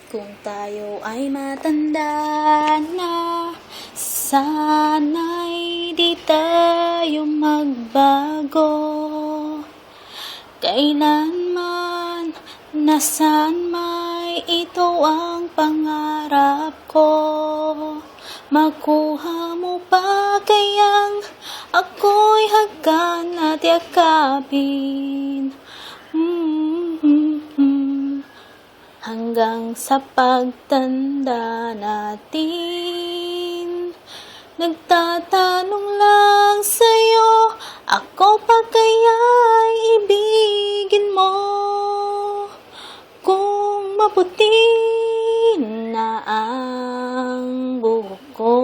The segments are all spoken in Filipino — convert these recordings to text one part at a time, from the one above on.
Kung tayo ay matanda na, sana'y di tayo magbago. Kailanman, nasaan may ito ang pangarap ko. Makuha mo pa kayang ako'y hagkan at yakapin. Hanggang sa pagtanda natin, nagtatanong lang sa'yo, ako pa kaya'y ibigin mo? Kung maputi na ang buhok ko,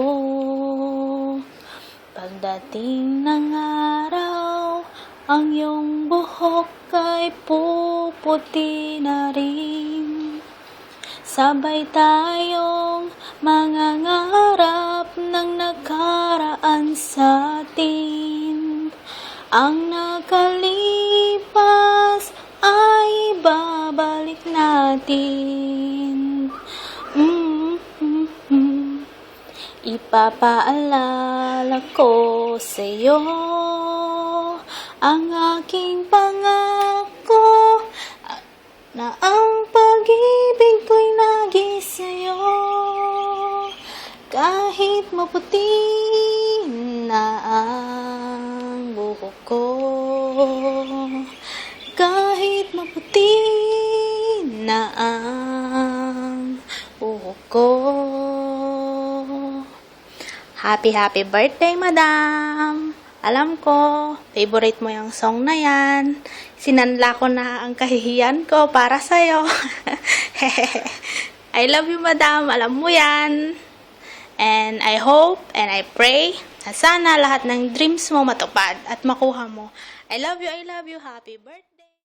pagdating ng araw, ang iyong buhok ay puputi na rin. Sabay tayong mangangarap ng nakaraan sa atin. Ang nakalipas ay babalik natin. Ipapaalala ko sa'yo ang aking pangako na ang pag-ibig ko'y lagi sa'yo. Kahit maputi na ang buhok ko, kahit maputi na ang buhok ko. Happy birthday, madam! Alam ko, favorite mo yung song na yan. Sinanla ko na ang kahihiyan ko para sa'yo. I love you, madam. Alam mo yan. And I hope and I pray na sana lahat ng dreams mo matupad at makuha mo. I love you. Happy birthday.